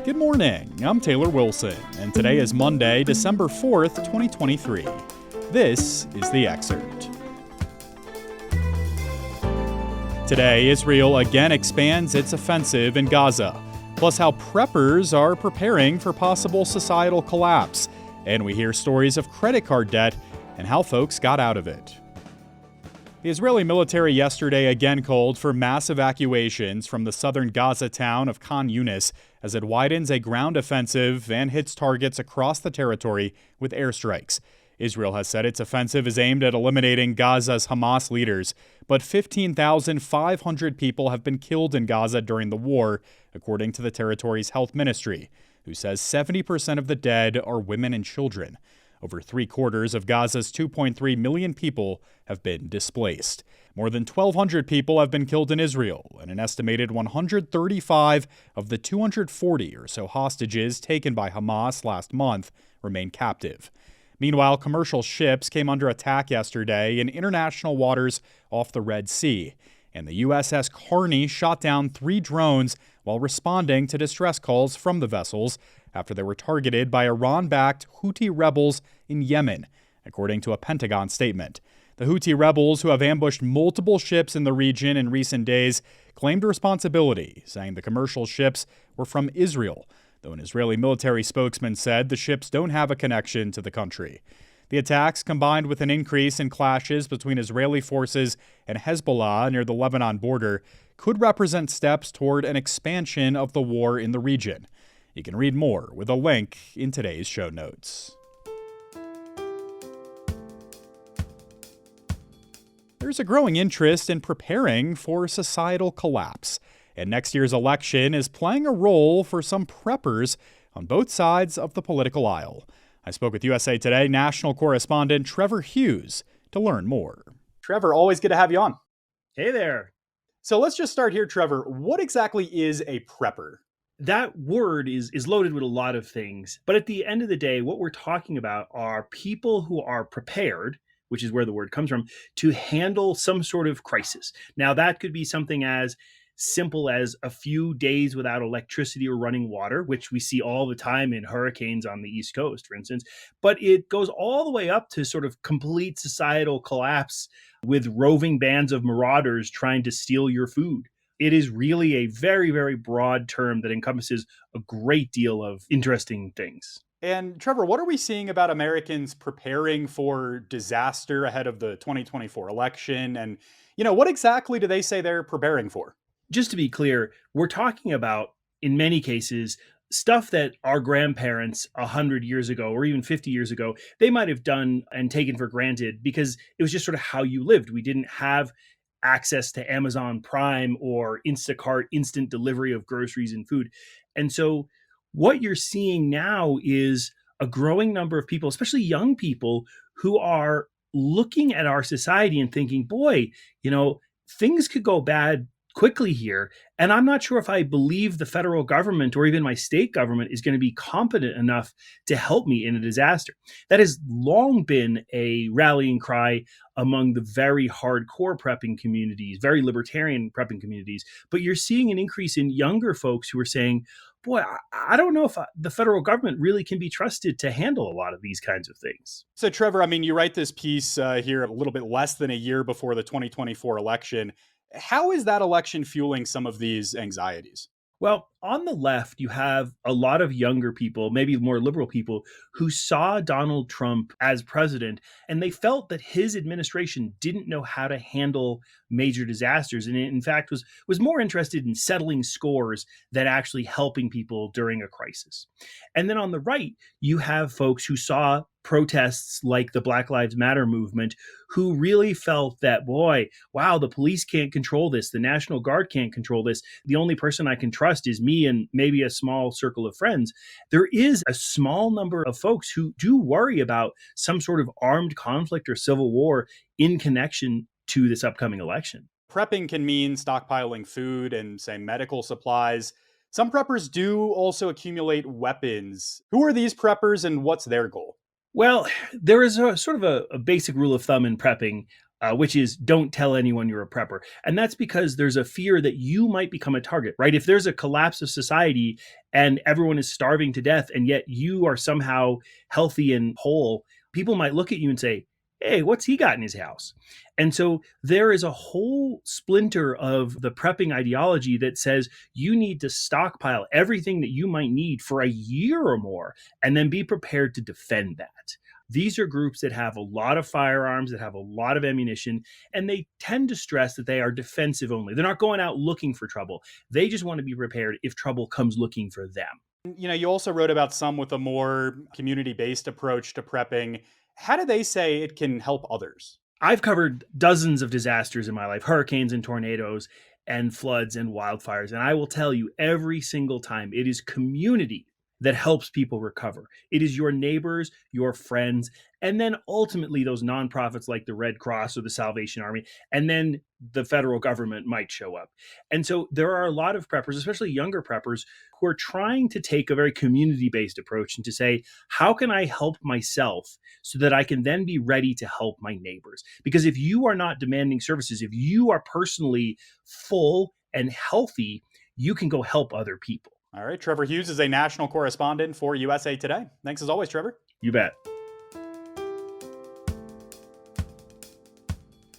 Good morning, I'm Taylor Wilson, and today is Monday, December 4th, 2023. This is the Excerpt. Today, Israel again expands its offensive in Gaza, plus how preppers are preparing for possible societal collapse, and we hear stories of credit card debt and how folks got out of it. The Israeli military yesterday again called for mass evacuations from the southern Gaza town of Khan Yunis as it widens a ground offensive and hits targets across the territory with airstrikes. Israel has said its offensive is aimed at eliminating Gaza's Hamas leaders, but 15,500 people have been killed in Gaza during the war, according to the territory's health ministry, who says 70% of the dead are women and children. Over 3/4 of Gaza's 2.3 million people have been displaced. More than 1,200 people have been killed in Israel, and an estimated 135 of the 240 or so hostages taken by Hamas last month remain captive. Meanwhile, commercial ships came under attack yesterday in international waters off the Red Sea, and the USS Carney shot down 3 drones while responding to distress calls from the vessels after they were targeted by Iran-backed Houthi rebels in Yemen, according to a Pentagon statement. The Houthi rebels, who have ambushed multiple ships in the region in recent days, claimed responsibility, saying the commercial ships were from Israel, though an Israeli military spokesman said the ships don't have a connection to the country. The attacks, combined with an increase in clashes between Israeli forces and Hezbollah near the Lebanon border, could represent steps toward an expansion of the war in the region. You can read more with a link in today's show notes. There's a growing interest in preparing for societal collapse, and next year's election is playing a role for some preppers on both sides of the political aisle. I spoke with USA Today national correspondent Trevor Hughes to learn more. Trevor, always good to have you on. Hey there. So let's just start here, Trevor. What exactly is a prepper? That word is loaded with a lot of things. But at the end of the day, what we're talking about are people who are prepared, which is where the word comes from, to handle some sort of crisis. Now, that could be something as simple as a few days without electricity or running water, which we see all the time in hurricanes on the East Coast, for instance. But it goes all the way up to sort of complete societal collapse with roving bands of marauders trying to steal your food. It is really a very, very broad term that encompasses a great deal of interesting things. And Trevor, what are we seeing about Americans preparing for disaster ahead of the 2024 election? And, what exactly do they say they're preparing for? Just to be clear, we're talking about, in many cases, stuff that our grandparents 100 years ago or even 50 years ago, they might have done and taken for granted because it was just sort of how you lived. We didn't have access to Amazon Prime or Instacart instant delivery of groceries and food. And so what you're seeing now is a growing number of people, especially young people, who are looking at our society and thinking, boy, things could go bad quickly here. And I'm not sure if I believe the federal government or even my state government is going to be competent enough to help me in a disaster. That has long been a rallying cry among the very hardcore prepping communities, very libertarian prepping communities. But you're seeing an increase in younger folks who are saying, boy, I don't know if the federal government really can be trusted to handle a lot of these kinds of things. So, Trevor, you write this piece here a little bit less than a year before the 2024 election. How is that election fueling some of these anxieties? Well, on the left, you have a lot of younger people, maybe more liberal people, who saw Donald Trump as president, and they felt that his administration didn't know how to handle major disasters, and in fact was more interested in settling scores than actually helping people during a crisis. And then on the right, you have folks who saw protests like the Black Lives Matter movement, who really felt that, boy, wow, the police can't control this. The National Guard can't control this. The only person I can trust is me and maybe a small circle of friends. There is a small number of folks who do worry about some sort of armed conflict or civil war in connection to this upcoming election. Prepping can mean stockpiling food and, say, medical supplies. Some preppers do also accumulate weapons. Who are these preppers and what's their goal? Well, there is a sort of a basic rule of thumb in prepping. which is don't tell anyone you're a prepper. And that's because there's a fear that you might become a target, right? If there's a collapse of society and everyone is starving to death, and yet you are somehow healthy and whole, people might look at you and say, hey, what's he got in his house? And so there is a whole splinter of the prepping ideology that says you need to stockpile everything that you might need for a year or more, and then be prepared to defend that. These are groups that have a lot of firearms, that have a lot of ammunition, and they tend to stress that they are defensive only. They're not going out looking for trouble. They just want to be prepared if trouble comes looking for them. You also wrote about some with a more community-based approach to prepping. How do they say it can help others? I've covered dozens of disasters in my life, hurricanes and tornadoes and floods and wildfires. And I will tell you every single time, it is community that helps people recover. It is your neighbors, your friends, and then ultimately those nonprofits like the Red Cross or the Salvation Army, and then the federal government might show up. And so there are a lot of preppers, especially younger preppers, who are trying to take a very community-based approach and to say, how can I help myself so that I can then be ready to help my neighbors? Because if you are not demanding services, if you are personally full and healthy, you can go help other people. All right. Trevor Hughes is a national correspondent for USA Today. Thanks as always, Trevor. You bet.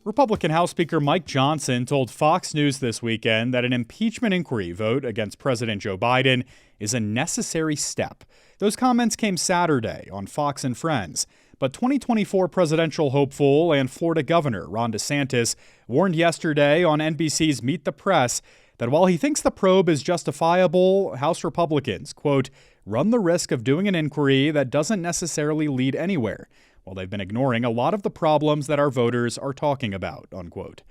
Republican House Speaker Mike Johnson told Fox News this weekend that an impeachment inquiry vote against President Joe Biden is a necessary step. Those comments came Saturday on Fox and Friends. But 2024 presidential hopeful and Florida Governor Ron DeSantis warned yesterday on NBC's Meet the Press that while he thinks the probe is justifiable, House Republicans, quote, run the risk of doing an inquiry that doesn't necessarily lead anywhere, while they've been ignoring a lot of the problems that our voters are talking about, unquote.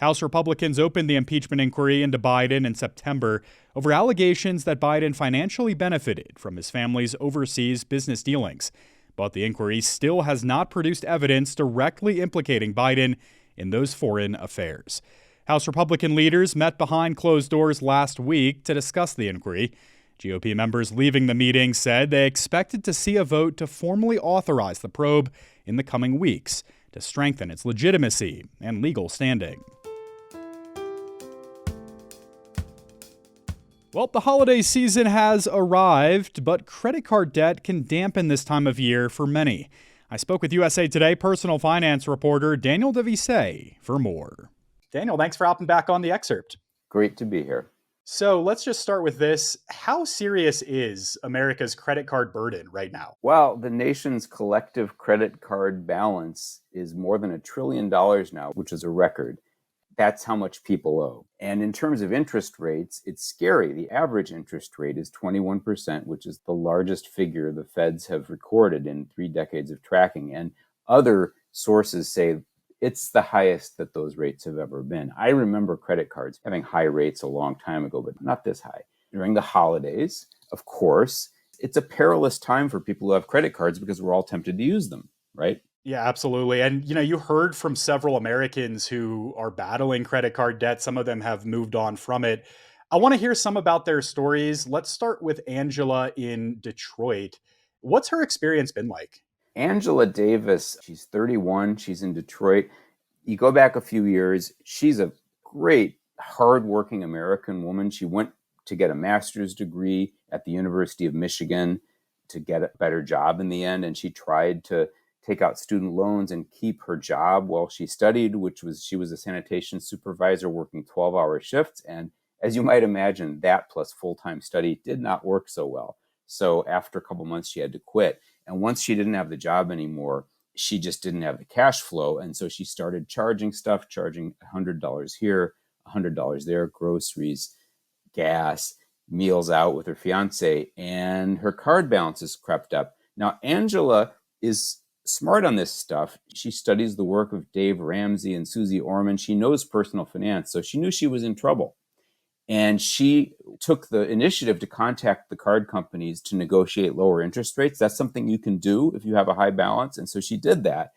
House Republicans opened the impeachment inquiry into Biden in September over allegations that Biden financially benefited from his family's overseas business dealings. But the inquiry still has not produced evidence directly implicating Biden in those foreign affairs. House Republican leaders met behind closed doors last week to discuss the inquiry. GOP members leaving the meeting said they expected to see a vote to formally authorize the probe in the coming weeks to strengthen its legitimacy and legal standing. Well, the holiday season has arrived, but credit card debt can dampen this time of year for many. I spoke with USA Today personal finance reporter Daniel Visé for more. Daniel, thanks for hopping back on the Excerpt. Great to be here. So let's just start with this. How serious is America's credit card burden right now? Well, the nation's collective credit card balance is more than $1 trillion now, which is a record. That's how much people owe. And in terms of interest rates, it's scary. The average interest rate is 21%, which is the largest figure the feds have recorded in 3 decades of tracking. And other sources say it's the highest that those rates have ever been. I remember credit cards having high rates a long time ago, but not this high. During the holidays, of course, it's a perilous time for people who have credit cards because we're all tempted to use them, right? Yeah, absolutely. And, you heard from several Americans who are battling credit card debt. Some of them have moved on from it. I want to hear some about their stories. Let's start with Angela in Detroit. What's her experience been like? Angela Davis, she's 31. She's in Detroit. You go back a few years, she's a great, hardworking American woman. She went to get a master's degree at the University of Michigan to get a better job in the end. And she tried to take out student loans and keep her job while she studied, she was a sanitation supervisor working 12-hour shifts. And as you might imagine, that plus full-time study did not work so well. So after a couple months, she had to quit. And once she didn't have the job anymore, she just didn't have the cash flow. And so she started charging $100 here, $100 there, groceries, gas, meals out with her fiance, and her card balances crept up. Now, Angela is smart on this stuff. She studies the work of Dave Ramsey and Susie Orman. She knows personal finance, so she knew she was in trouble. And she took the initiative to contact the card companies to negotiate lower interest rates. That's something you can do if you have a high balance. And so she did that.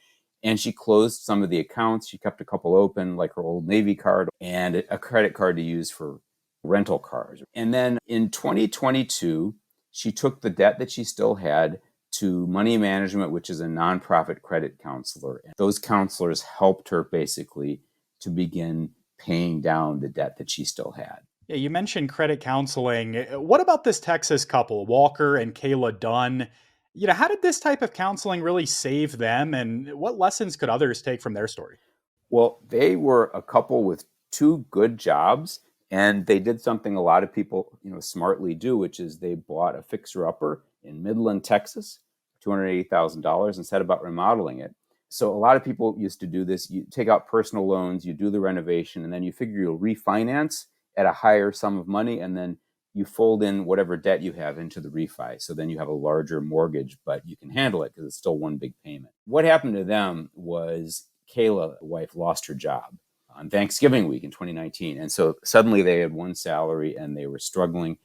And she closed some of the accounts. She kept a couple open, like her Old Navy card and a credit card to use for rental cars. And then in 2022, she took the debt that she still had to Money Management, which is a nonprofit credit counselor. And those counselors helped her basically to begin paying down the debt that she still had. Yeah, you mentioned credit counseling. What about this Texas couple, Walker and Kayla Dunn? How did this type of counseling really save them, and what lessons could others take from their story? Well, they were a couple with two good jobs, and they did something a lot of people, smartly do, which is they bought a fixer-upper in Midland, Texas, $280,000, and set about remodeling it. So a lot of people used to do this. You take out personal loans, you do the renovation, and then you figure you'll refinance at a higher sum of money, and then you fold in whatever debt you have into the refi. So then you have a larger mortgage, but you can handle it because it's still one big payment. What happened to them was Kayla, the wife, lost her job on Thanksgiving week in 2019. And so suddenly they had one salary and they were struggling.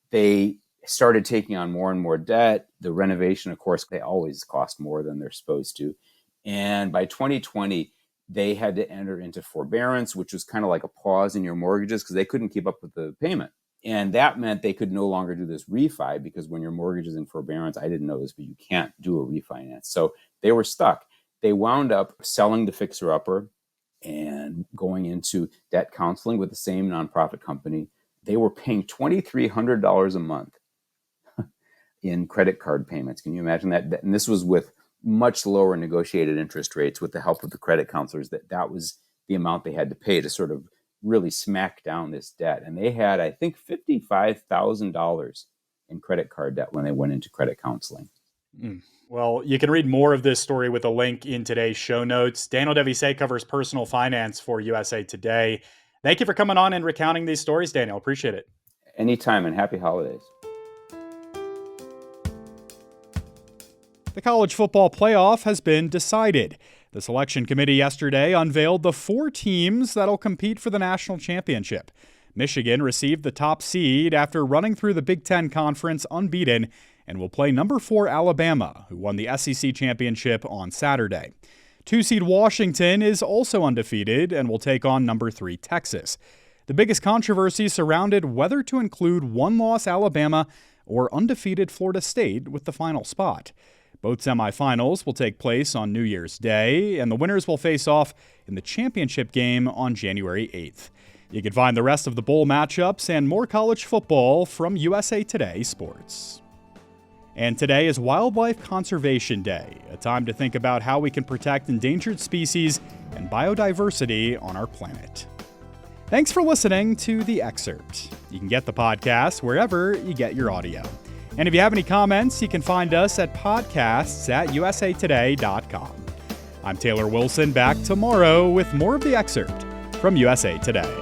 They started taking on more and more debt. The renovation, of course, they always cost more than they're supposed to. And by 2020, they had to enter into forbearance, which was kind of like a pause in your mortgages because they couldn't keep up with the payment. And that meant they could no longer do this refi because when your mortgage is in forbearance, I didn't know this, but you can't do a refinance. So they were stuck. They wound up selling the fixer-upper and going into debt counseling with the same nonprofit company. They were paying $2,300 a month in credit card payments. Can you imagine that? And this was with much lower negotiated interest rates with the help of the credit counselors. That was the amount they had to pay to sort of really smack down this debt. And they had, I think, $55,000 in credit card debt when they went into credit counseling. Well, you can read more of this story with a link in today's show notes. Daniel Visé covers personal finance for USA Today. Thank you for coming on and recounting these stories, Daniel. Appreciate it. Anytime, and happy holidays. The college football playoff has been decided. The selection committee yesterday unveiled the 4 teams that'll compete for the national championship. Michigan received the top seed after running through the Big Ten Conference unbeaten and will play number 4 Alabama, who won the SEC championship on Saturday. 2-seed Washington is also undefeated and will take on number 3 Texas. The biggest controversy surrounded whether to include one-loss Alabama or undefeated Florida State with the final spot. Both semifinals will take place on New Year's Day, and the winners will face off in the championship game on January 8th. You can find the rest of the bowl matchups and more college football from USA Today Sports. And today is Wildlife Conservation Day, a time to think about how we can protect endangered species and biodiversity on our planet. Thanks for listening to The Excerpt. You can get the podcast wherever you get your audio. And if you have any comments, you can find us at podcasts@usatoday.com. I'm Taylor Wilson, back tomorrow with more of The Excerpt from USA Today.